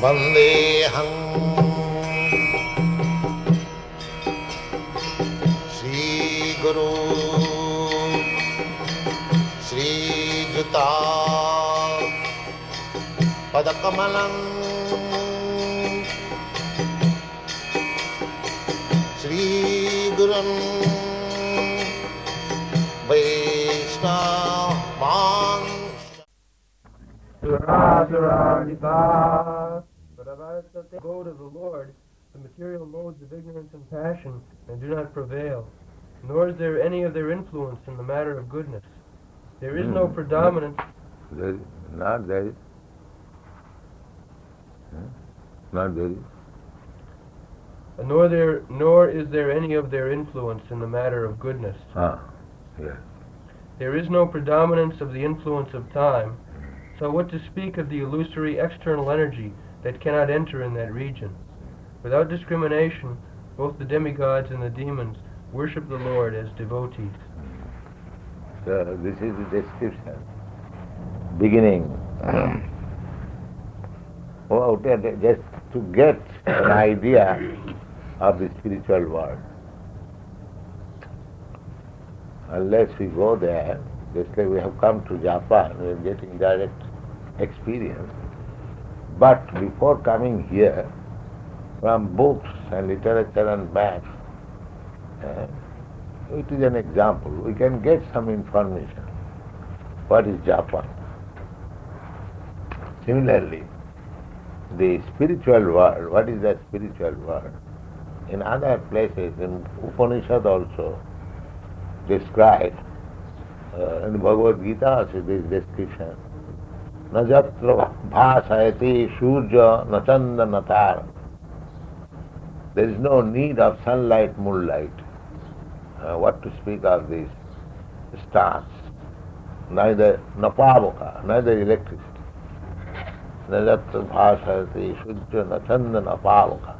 Vandeham Sri Guru Sri Juta Padakamalam Sri Gurum Vaishnava The abode of the Lord, the material modes of ignorance and passion, and do not prevail, nor is there any of their influence in the matter of goodness. There is no predominance. Not there is. Not there is. Nor is there any of their influence in the matter of goodness. Yes. There is no predominance of the influence of time, so what to speak of the illusory external energy that cannot enter in that region? Without discrimination, both the demigods and the demons worship the Lord as devotees. So this is the description. Beginning. Just to get an idea of the spiritual world. Unless we go there, just like we have come to Japan, we are getting direct experience. But before coming here, from books and literature and maps, it is an example. We can get some information. What is Japan? Similarly, the spiritual world, what is the spiritual world? In other places, in Upanishad also described, in Bhagavad Gita also this description. Najatra bhasayati surya nachanda natar. There is no need of sunlight, moonlight. What to speak of these stars? Neither napavoka, neither electricity. Najatra bhasayati surya nachanda napavoka.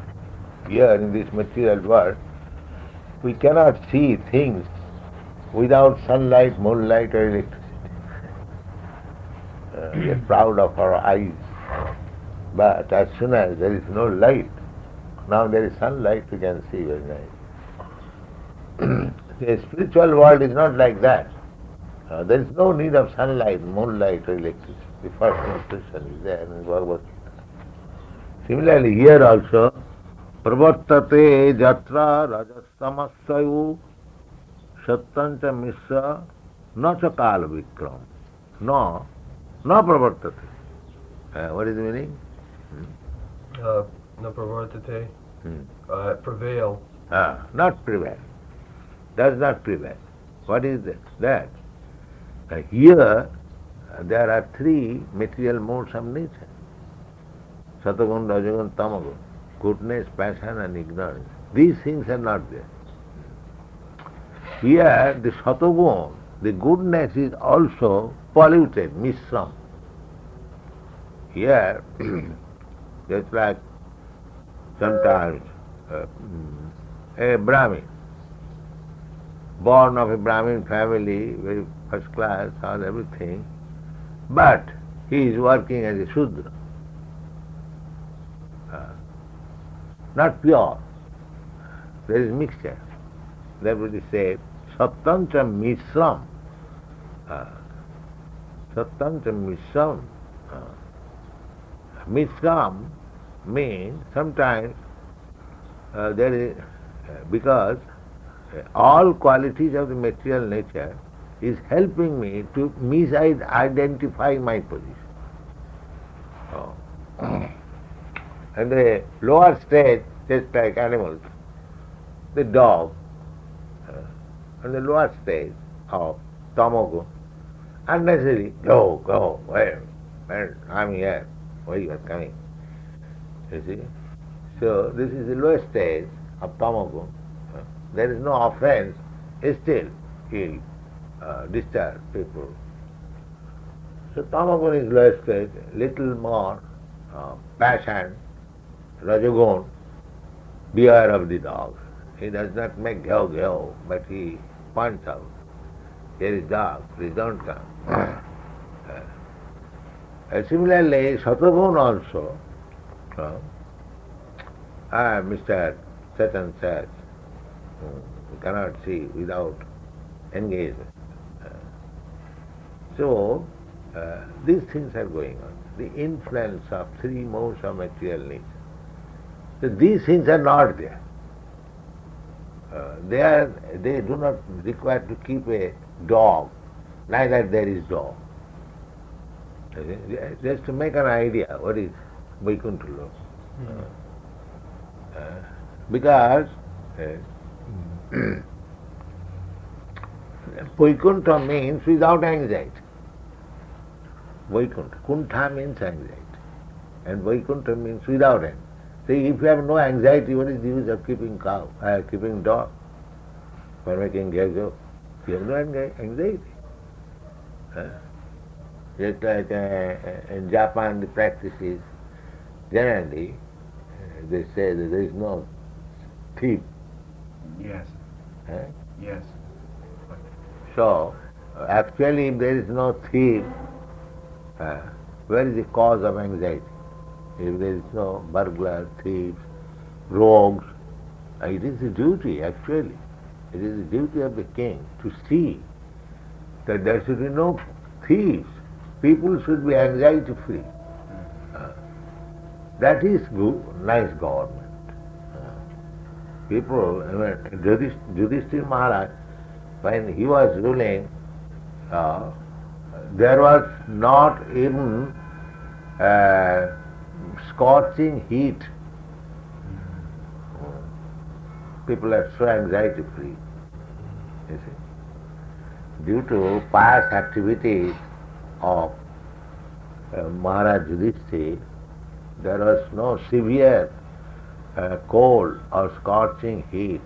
Here in this material world, we cannot see things without sunlight, moonlight or electricity. We are proud of our eyes. But as soon as there is no light, now there is sunlight, we can see very nice. The spiritual world is not like that. There is no need of sunlight, moonlight or electricity. The first impression is there in Bhagavad Gita. Similarly, here also, pravartate jatra rajastamasayu sattancha misra na chakala vikram. No pravartate. What is the meaning? No pravartate. Prevail. Not prevail. Does not prevail. What is that? Here there are three material modes of nature. Satagun, Rajagun, Tamagun. Goodness, passion and ignorance. These things are not there. Here the Satagun, the goodness is also polluted, misram. Here, just like sometimes a Brahmin, born of a Brahmin family, very first class, all everything, but he is working as a Shudra. Not pure. There is mixture. Therefore it is said, Sattancha Misram. Sattancha Misram. Misram means sometimes there is, because all qualities of the material nature is helping me to misidentify my position. And the lower stage, just like animals, the dog, and the lower stage of tamagun, unnecessarily, go, where, I'm here, why you are coming? You see? So this is the lowest stage of tamagun. There is no offense, still he disturb people. So tamagun is lowest stage, little more passion, rajagun, beware of the dog. He does not make go, but he points out, here is dog, please don't come. Similarly, Satagun also, Mr. Chaitanya says, we cannot see without engagement. So, these things are going on. The influence of three modes of material nature. So these things are not there. They do not require to keep a dog, neither there is dog. Just to make an idea what is Vaikuntha Lok. Because Vaikuntha means without anxiety. Vaikuntha. Kuntha means anxiety. And Vaikuntha means without anxiety. See, if you have no anxiety, what is the use of keeping cow, keeping dog, for making gajo? You have no anxiety. Just like in Japan, the practice is generally they say that there is no thief. Yes. Eh? Yes. So, actually, if there is no thief, where is the cause of anxiety? If there is no burglar, thieves, rogues, it is the duty, actually. It is the duty of the king to see that there should be no thieves. People should be anxiety-free. That is good, nice government. People, Yudhishthira Maharaj, when he was ruling, there was not even scorching heat. People are so anxiety-free, you see. Due to past activities of Maharaj Yudhishthira, there was no severe cold or scorching heat,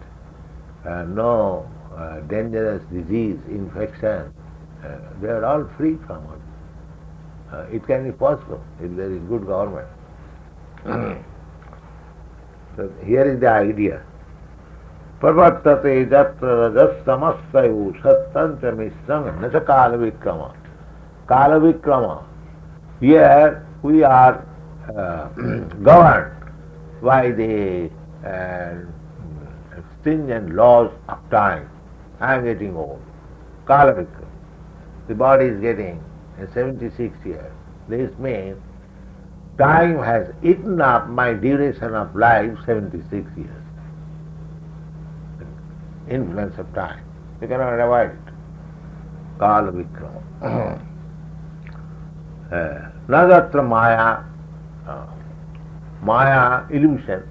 no dangerous disease, infection. They are all free from it. It can be possible if there is good government. So here is the idea. Parvattate jatra rajastamassayu sattancha misranga nasa kala vikrama. Kala vikrama. Here we are governed by the stringent laws of time. I am getting old. Kala vikrama. The body is getting 76 years. This means time has eaten up my duration of life 76 years. Influence of time. You cannot avoid it. Kala vikrama. Nadatra maya, maya, illusion,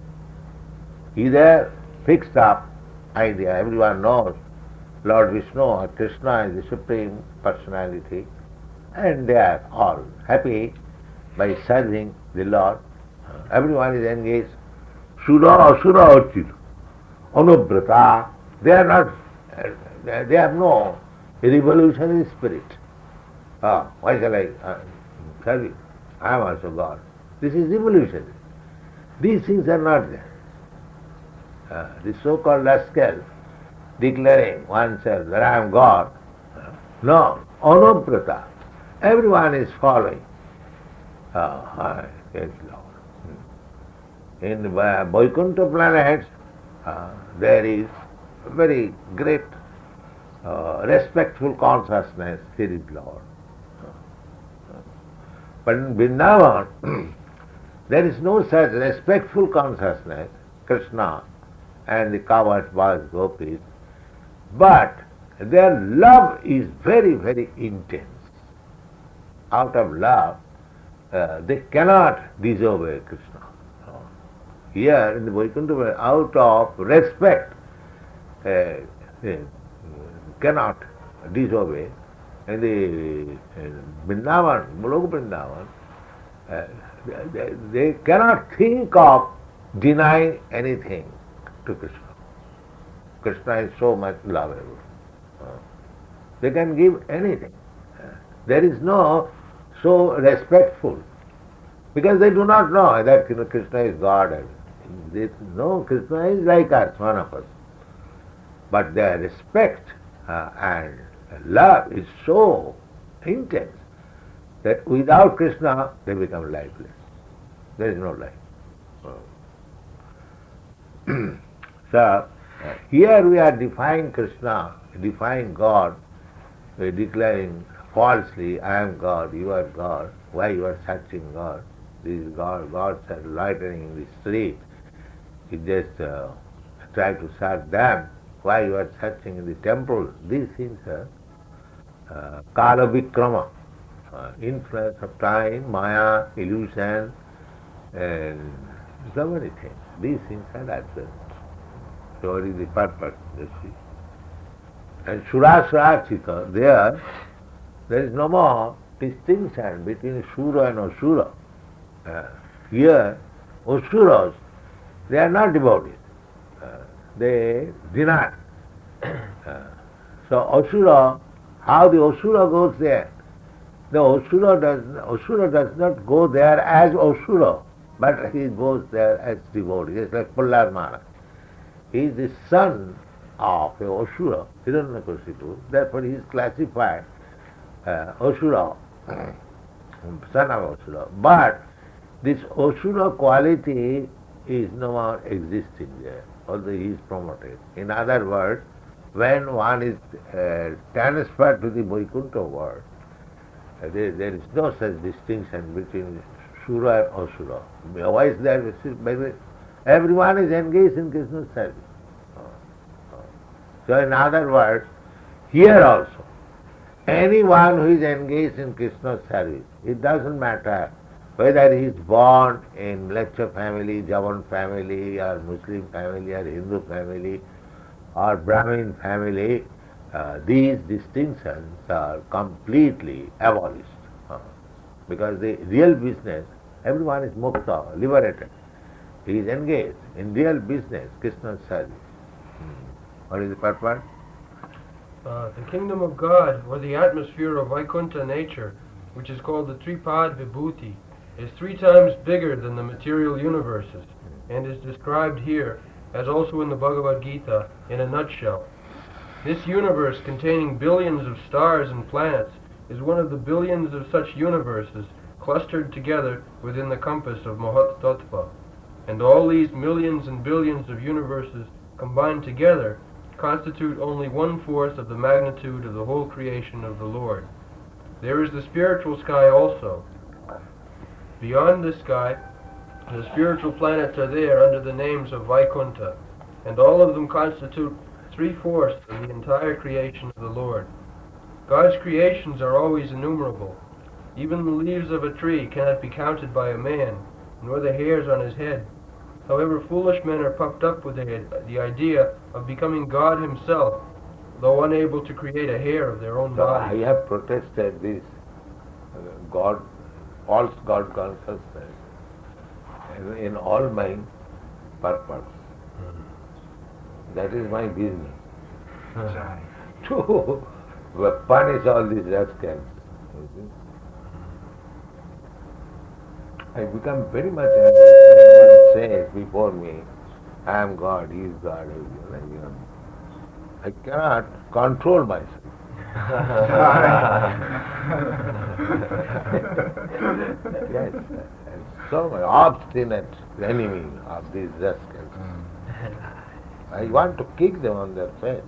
is a fixed up idea. Everyone knows Lord Vishnu or Krishna is the Supreme Personality, and they are all happy by serving the Lord. Everyone is engaged. Sura, asura, achit, anubrata. They are not, they have no revolutionary spirit. Why shall I serve you? I am also God. This is revolutionary. These things are not there. The so-called rascal declaring oneself that I am God. No, anubrata. Everyone is following. Yes, Lord. In the Vaikuntha planets, there is very great respectful consciousness, here is Lord. But in Vrindavan, there is no such respectful consciousness, Krishna and the cowards, boys, gopis, but their love is very, very intense. Out of love, they cannot disobey Krishna. Here in the Vaikuntha, out of respect, cannot disobey. In the Vrindavan, Mulok Vrindavan, they cannot think of denying anything to Krishna. Krishna is so much lovable. They can give anything. There is no so respectful, because they do not know that Krishna is God. They know Krishna is like us, one of us. But their respect and love is so intense that without Krishna they become lifeless. There is no life. So, here we are defying Krishna, defying God, we are declaring falsely, I am God, you are God. Why you are searching God? These gods are loitering in the street. You just try to search them. Why you are searching in the temple? These things are Kala Vikrama, influence of time, Maya, illusion, and so many things. These things are absent. So what is the purpose, you see? And Surasura Chita, there is no more distinction between Sura and Asura. Here, Asuras, they are not devotees. They deny. So Asura, how the Asura goes there? The Asura does not go there as Asura, but he goes there as devotee. It's like Prahlad Maharaj. He is the son of a Asura, Hiranyakashipu. Therefore he is classified Asura, son of Asura. But this Asura quality is no more existing there, although he is promoted. In other words, when one is transferred to the Vaikuntha world, there is no such distinction between Sura and Asura. Otherwise, everyone is engaged in Krishna's service. So, in other words, here also, anyone who is engaged in Krishna's service, it doesn't matter whether he is born in lecture family, Javan family, or Muslim family, or Hindu family, or Brahmin family, these distinctions are completely abolished. Because the real business, everyone is mukta, liberated. He is engaged in real business, Krishna's service. What is the purpose? The kingdom of God, or the atmosphere of Vaikuntha nature, which is called the Tripad Vibhuti, is 3 times bigger than the material universes, and is described here, as also in the Bhagavad Gita, in a nutshell. This universe, containing billions of stars and planets, is one of the billions of such universes clustered together within the compass of Mahat Tattva. And all these millions and billions of universes combined together constitute only 1/4 of the magnitude of the whole creation of the Lord. There is the spiritual sky also. Beyond this sky, the spiritual planets are there under the names of Vaikuntha, and all of them constitute 3/4 of the entire creation of the Lord. God's creations are always innumerable. Even the leaves of a tree cannot be counted by a man, nor the hairs on his head. However, foolish men are puffed up with the idea of becoming God himself, though unable to create a hair of their own So body. I have protested this God, false God consciousness in all my purpose. That is my business. To punish all these rascals. I become very much angry when one says before me, I am God, he is God. I cannot control myself. Yes, I'm so much obstinate enemy of these rascals. I want to kick them on their face.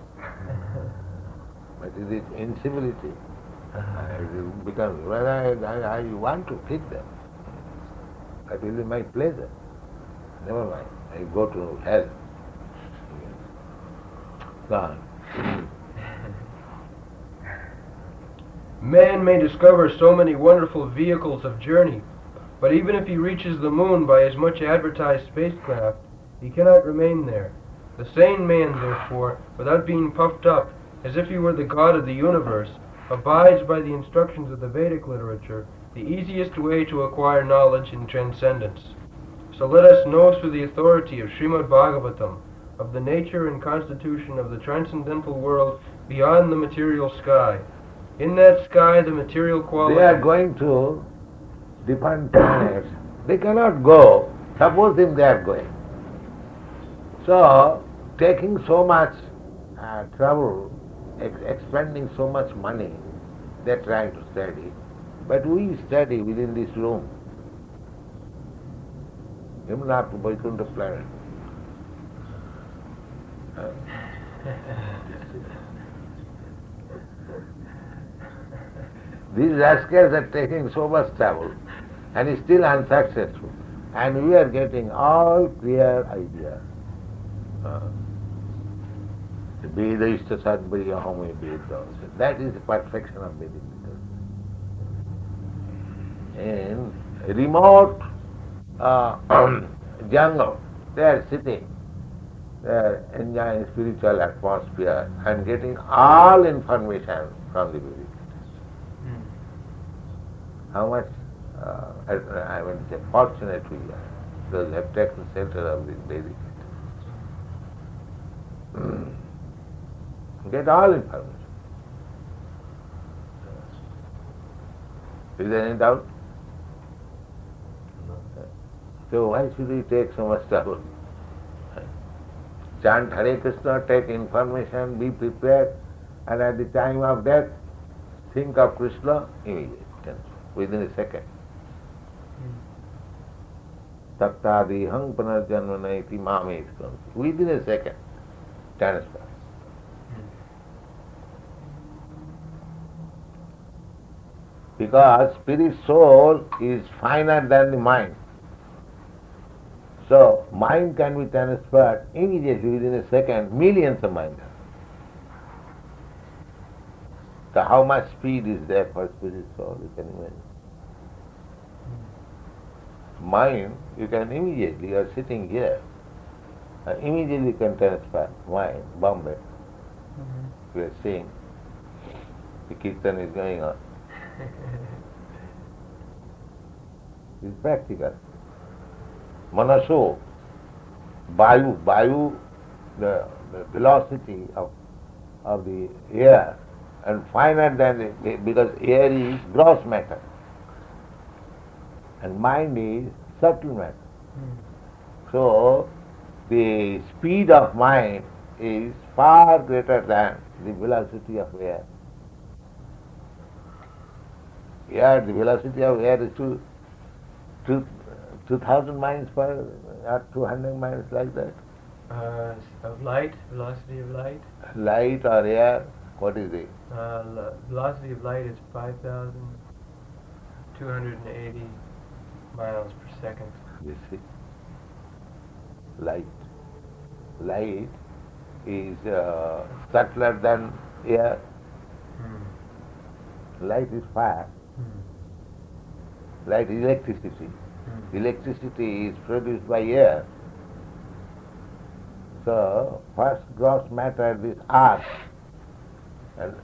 But it is incivility. I want to kick them. That will be my pleasure. Never mind. I go to hell. Gone. Man may discover so many wonderful vehicles of journey, but even if he reaches the moon by his much advertised spacecraft, he cannot remain there. The sane man, therefore, without being puffed up, as if he were the god of the universe, abides by the instructions of the Vedic literature, the easiest way to acquire knowledge in transcendence. So let us know through the authority of Srimad Bhagavatam, of the nature and constitution of the transcendental world beyond the material sky. In that sky, the material quality... They are going to different planets. They cannot go. Suppose if they are going. So, taking so much trouble, expending so much money, they are trying to study. But we study within this room. Even up to Vaikuntha planet. These rascals are taking so much trouble and is still unsuccessful. And we are getting all clear ideas. Veda ishta sadbhaya home Veda. That is the perfection of Vedic literature. In remote jungle, they are sitting, they are enjoying spiritual atmosphere and getting all information from the Vedic. How much, I want to say, fortunate we are, those who have taken shelter of this Vedic. Get all information. Is there any doubt? So why should we take so much trouble? Chant Hare Krishna, take information, be prepared, and at the time of death, think of Krishna immediately, within a second. Tattadi hang panarjanmana iti mame iskanti. Within a second, transfer. Because spirit soul is finer than the mind. So, mind can be transferred immediately within a second, millions of minds. So how much speed is there for spirit soul, you can imagine. Mind, you can immediately, you are sitting here, immediately can transfer mind, Bombay. We are seeing, the kirtan is going on. It's practical. Manaso, Vayu, the velocity of the air, and finer than because air is gross matter, and mind is subtle matter. So, the speed of mind is far greater than the velocity of air. Air, the velocity of air is 2,000 miles per or 200 miles, like that. Of light, velocity of light. Light or air, what is it? Velocity of light is 5,280 miles per second. You see, light is subtler than air. Light is fire. Light is electricity. Electricity is produced by air. So, first gross matter, this earth, and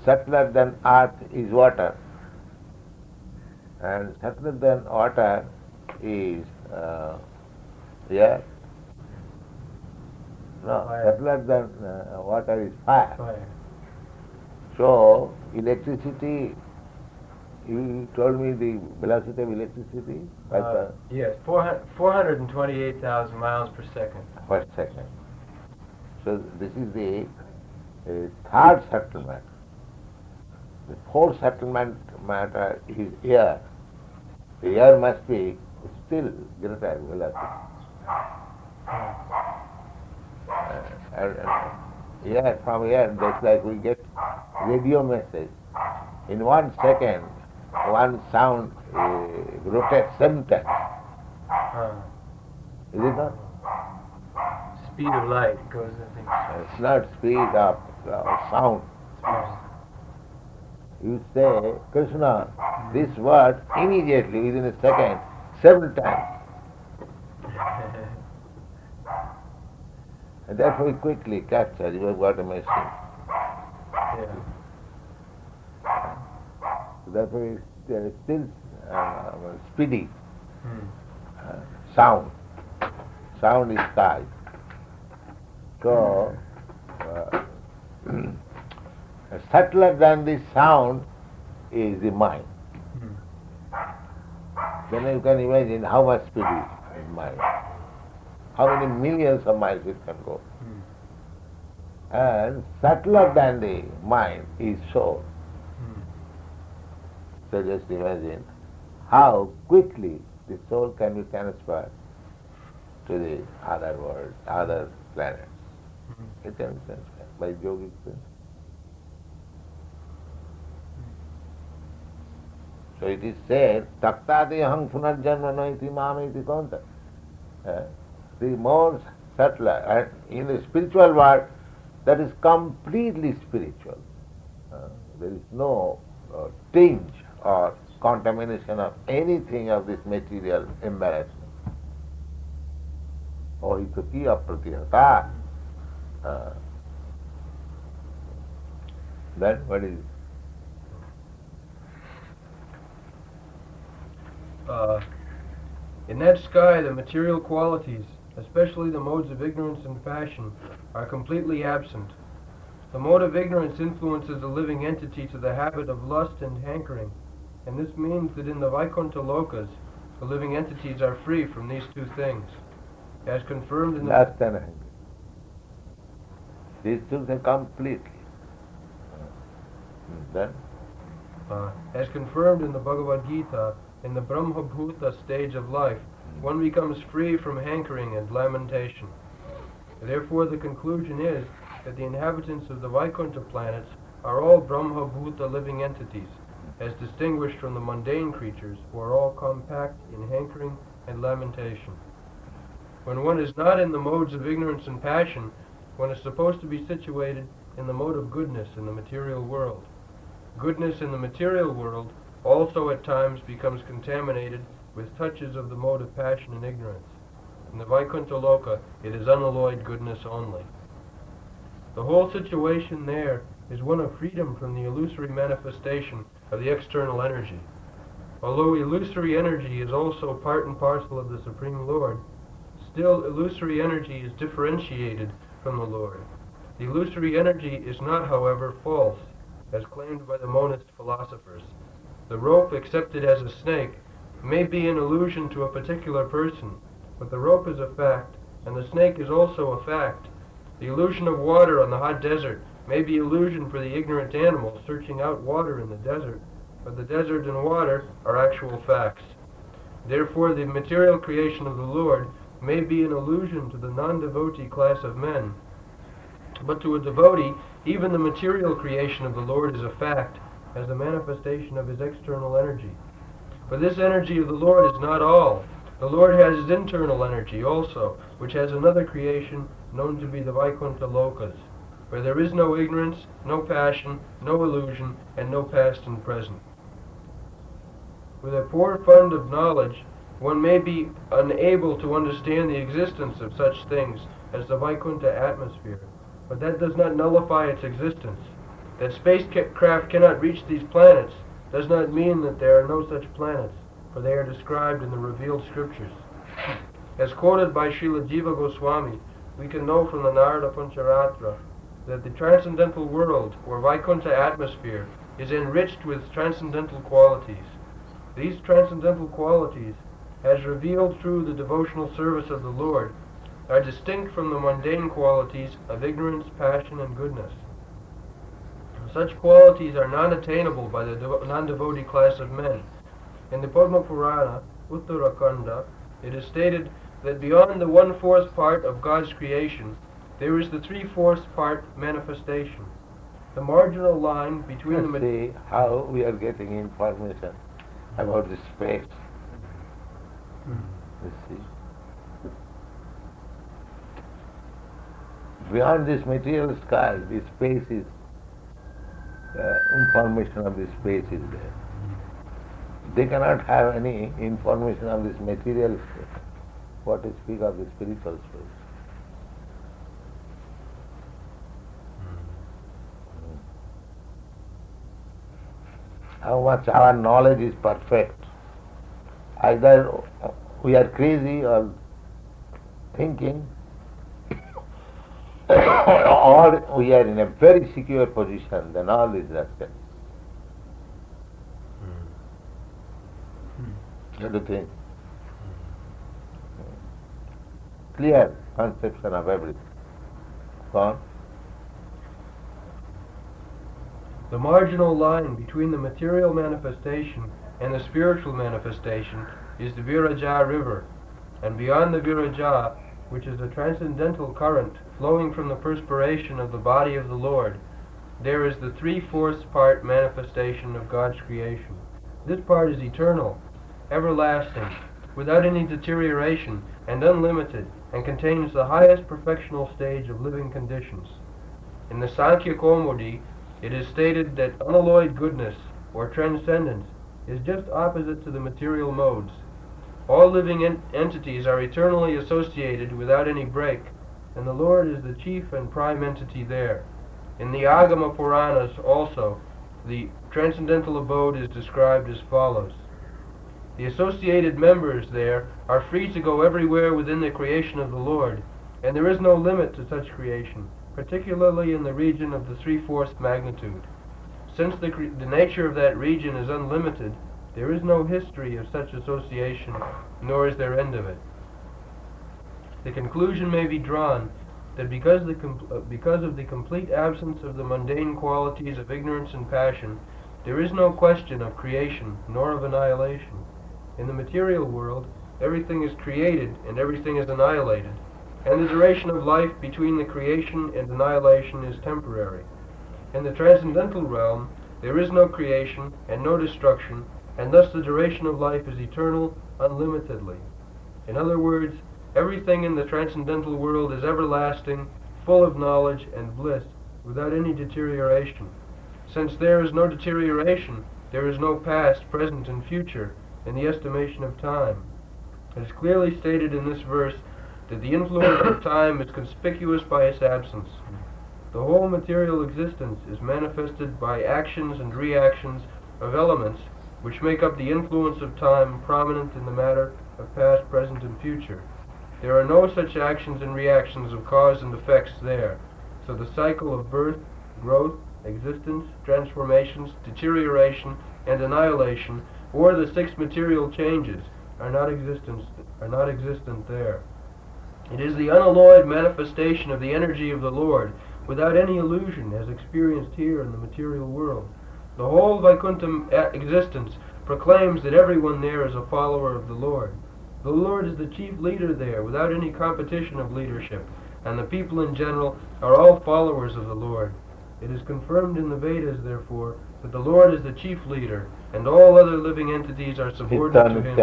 subtler than earth is water, and subtler than water is air. No, Fire. subtler than water is fire. Fire. So, electricity, you told me the velocity of electricity? Yes, 428,000 miles per second. Per second. So, this is the third subtle matter. The fourth subtle matter is air. The air must be still greater velocity. And from air, just like we get radio message. In 1 second, one sound rotates 7 times. Is it not? Speed of light goes, I think. It's not speed of sound. You say, Krishna, this word immediately, within a second, 7 times. And therefore we quickly capture, you have got a machine. Yeah. Therefore it's still speedy. Sound. Sound is sky. So, subtler than the sound is the mind. Then you can imagine how much speed is mind. How many millions of miles it can go. And subtler than the mind is soul. So just imagine how quickly the soul can be transferred to the other world, other planets. It can sense by yogic sense. So it is said, taktati aham punarjanma naiti mamiti konta. The more subtler, and in the spiritual world, that is completely spiritual. There is no tinge or contamination of anything of this material embarrassment. Ohituki apratihata. Then what is it? In that sky, the material qualities, especially the modes of ignorance and passion, are completely absent. The mode of ignorance influences the living entity to the habit of lust and hankering, and this means that in the Vaikuntha lokas, the living entities are free from these two things, as confirmed in the... Lust and anger. These two are completely. Then? As confirmed in the Bhagavad Gita, in the Brahma-bhuta stage of life, one becomes free from hankering and lamentation. Therefore, the conclusion is that the inhabitants of the Vaikuntha planets are all Brahma-bhuta living entities, as distinguished from the mundane creatures who are all compact in hankering and lamentation. When one is not in the modes of ignorance and passion, one is supposed to be situated in the mode of goodness in the material world. Goodness in the material world also at times becomes contaminated with touches of the mode of passion and ignorance. In the Vaikuntha Loka, it is unalloyed goodness only. The whole situation there is one of freedom from the illusory manifestation of the external energy. Although illusory energy is also part and parcel of the Supreme Lord, still illusory energy is differentiated from the Lord. The illusory energy is not, however, false, as claimed by the monist philosophers. The rope accepted as a snake may be an illusion to a particular person, but the rope is a fact, and the snake is also a fact. The illusion of water on the hot desert may be illusion for the ignorant animal searching out water in the desert, but the desert and water are actual facts. Therefore, the material creation of the Lord may be an illusion to the non-devotee class of men, but to a devotee, even the material creation of the Lord is a fact, as the manifestation of his external energy. But this energy of the Lord is not all. The Lord has his internal energy also, which has another creation known to be the Vaikuntha Lokas, where there is no ignorance, no passion, no illusion, and no past and present. With a poor fund of knowledge, one may be unable to understand the existence of such things as the Vaikuntha atmosphere, but that does not nullify its existence. That spacecraft cannot reach these planets does not mean that there are no such planets, for they are described in the revealed scriptures. As quoted by Srila Jiva Goswami, we can know from the Narada Pancharatra that the transcendental world, or Vaikuntha atmosphere, is enriched with transcendental qualities. These transcendental qualities, as revealed through the devotional service of the Lord, are distinct from the mundane qualities of ignorance, passion, and goodness. Such qualities are non-attainable by the non-devotee class of men. In the Padma Purana, Uttarakanda, it is stated that beyond the 1/4 part of God's creation, there is the 3/4 part manifestation. The marginal line between See how we are getting information about the space. You see. Beyond this material sky, the space is, information of the space is there. They cannot have any information of this material space. What to speak of the spiritual space? How much our knowledge is perfect. Either we are crazy or thinking, or we are in a very secure position, then all is rested. What do you think? Clear conception of everything. Go on. The marginal line between the material manifestation and the spiritual manifestation is the Viraja river, and beyond the Viraja which is a transcendental current flowing from the perspiration of the body of the Lord, there is the 3/4 part manifestation of God's creation. This part is eternal, everlasting, without any deterioration, and unlimited, and contains the highest perfectional stage of living conditions. In the Sankhya Kaumudi, it is stated that unalloyed goodness, or transcendence, is just opposite to the material modes. All living entities are eternally associated without any break, and the Lord is the chief and prime entity there. In the Agama Puranas also, the transcendental abode is described as follows. The associated members there are free to go everywhere within the creation of the Lord, and there is no limit to such creation, particularly in the region of the 3/4 magnitude. Since the nature of that region is unlimited, there is no history of such association, nor is there end of it. The conclusion may be drawn that because of the complete absence of the mundane qualities of ignorance and passion, there is no question of creation nor of annihilation. In the material world, everything is created and everything is annihilated, and the duration of life between the creation and annihilation is temporary. In the transcendental realm, there is no creation and no destruction, and thus the duration of life is eternal, unlimitedly. In other words, everything in the transcendental world is everlasting, full of knowledge and bliss, without any deterioration. Since there is no deterioration, there is no past, present, and future in the estimation of time. It is clearly stated in this verse that the influence of time is conspicuous by its absence. The whole material existence is manifested by actions and reactions of elements which make up the influence of time prominent in the matter of past, present, and future. There are no such actions and reactions of cause and effects there, so the cycle of birth, growth, existence, transformations, deterioration, and annihilation, or the 6 material changes, are not existent there. It is the unalloyed manifestation of the energy of the Lord, without any illusion, as experienced here in the material world. The whole Vaikuntha existence proclaims that everyone there is a follower of the Lord. The Lord is the chief leader there, without any competition of leadership, and the people in general are all followers of the Lord. It is confirmed in the Vedas, therefore, that the Lord is the chief leader, and all other living entities are subordinate to him.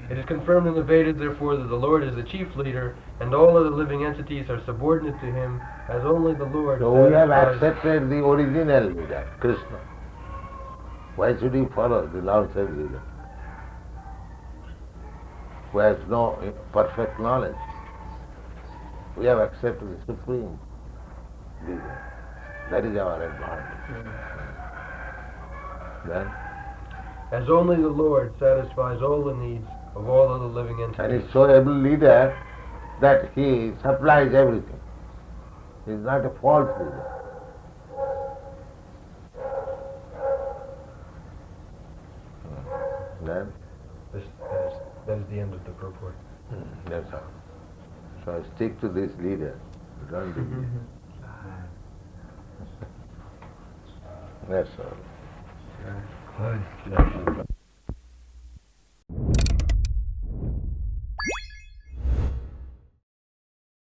It is confirmed in the Vedas, therefore, that the Lord is the chief leader, and all other living entities are subordinate to him, as only the Lord So we have accepted the original leader, Krishna. Why should we follow the nonsense leader, who has no perfect knowledge? We have accepted the supreme leader. That is our advantage. Then, as only the Lord satisfies all the needs of all other living entities. and is so able leader that he supplies everything. He is not a false leader. Then, that is the end of the purport. that's all. So stick to this leader. Don't do That's all. Good.